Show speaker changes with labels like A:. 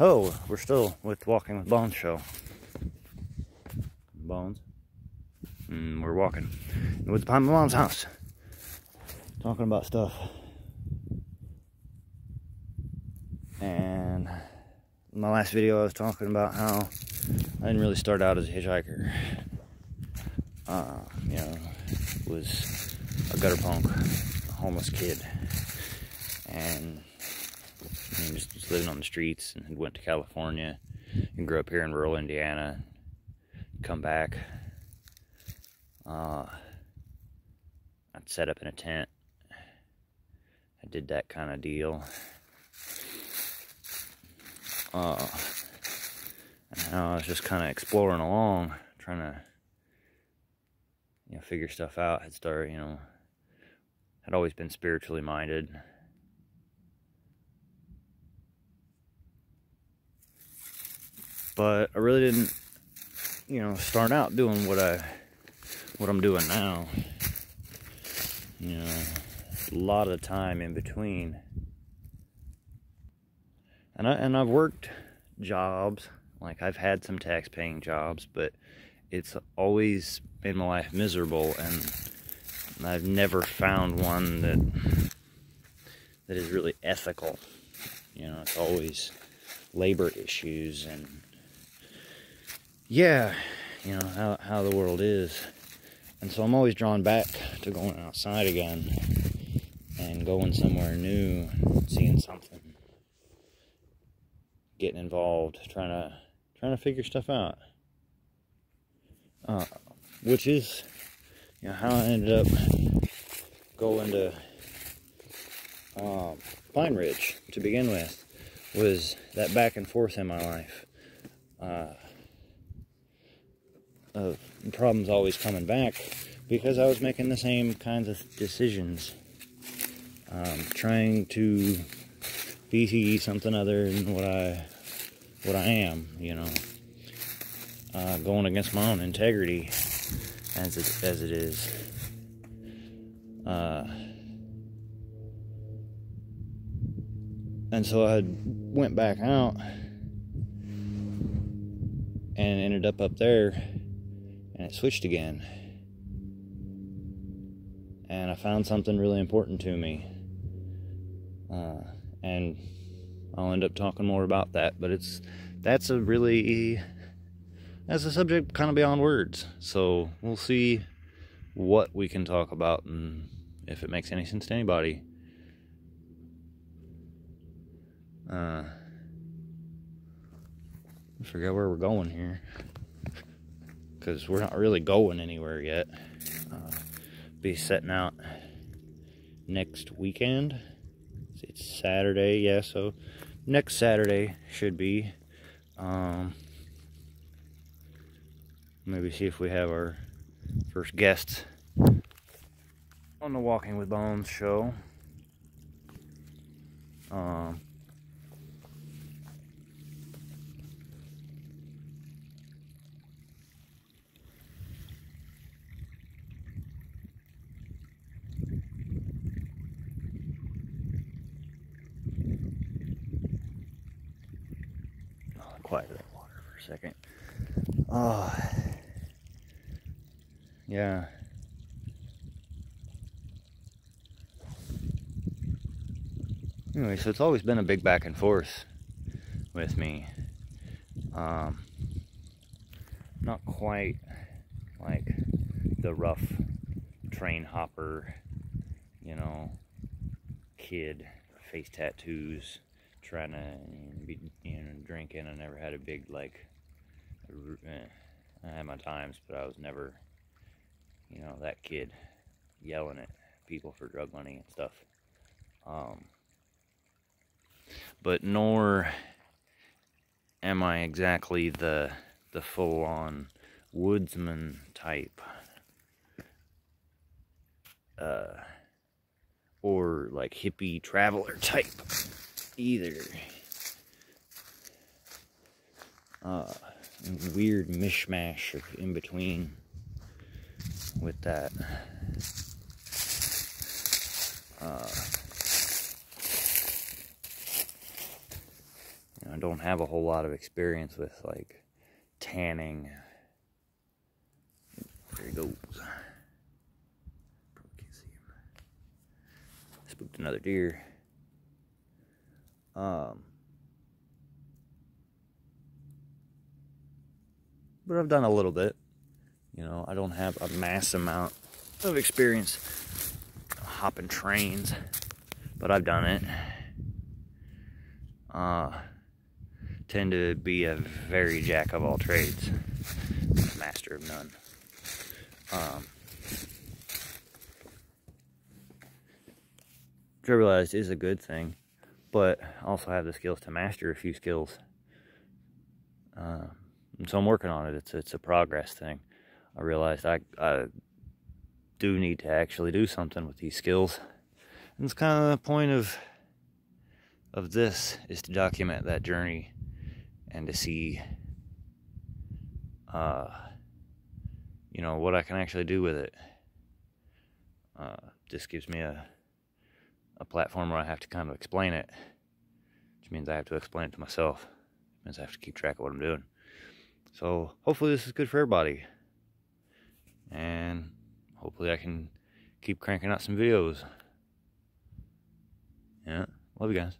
A: Oh, we're still with Walking with Bones show. Bones. We're walking in the woods behind my mom's house, talking about stuff. And in my last video, I was talking about how I didn't really start out as a hitchhiker. You know, was a gutter punk, a homeless kid, and just was living on the streets, and went to California and grew up here in rural Indiana. Come back, I'd set up in a tent. I did that kind of deal. And I was just kind of exploring along, trying to, figure stuff out. Had started, had always been spiritually minded. But I really didn't, start out doing what I'm doing now. A lot of time in between. And I've worked jobs, like I've had some tax-paying jobs, but it's always made my life miserable, and I've never found one that is really ethical. It's always labor issues and how the world is. And so I'm always drawn back to going outside again and going somewhere new, seeing something, getting involved, trying to figure stuff out. Which is, how I ended up going to Pine Ridge to begin with, was that back and forth in my life. Of problems always coming back because I was making the same kinds of decisions. Trying to be something other than what I am, going against my own integrity as it is. And so I went back out and ended up there, and it switched again. And I found something really important to me. And I'll end up talking more about that, but that's a subject kind of beyond words. So we'll see what we can talk about and if it makes any sense to anybody. I forget where we're going here, because we're not really going anywhere yet. Be setting out next weekend. It's Saturday, yeah, so next Saturday should be. Maybe see if we have our first guest on the Walking with Bones show. Quiet that water for a second. Yeah. Anyway, so it's always been a big back and forth with me. Not quite like the rough train hopper, kid, face tattoos, trying to be, drinking. I never had a big, I had my times, but I was never, that kid yelling at people for drug money and stuff. But nor am I exactly the full-on woodsman type, or like hippie traveler type either. Weird mishmash of in between with that. I don't have a whole lot of experience with like tanning. There he goes. Probably can't see him. Spooked another deer. But I've done a little bit. You know, I don't have a mass amount of experience hopping trains, but I've done it. Tend to be a very jack of all trades, master of none. Which I realized is a good thing, but I also have the skills to master a few skills. And so I'm working on it. It's a progress thing. I realized I do need to actually do something with these skills. And it's kind of the point of this, is to document that journey and to see you know, what I can actually do with it. This gives me a platform where I have to kind of explain it, which means I have to explain it to myself. It means I have to keep track of what I'm doing. So hopefully this is good for everybody, and hopefully I can keep cranking out some videos. Yeah, love you guys.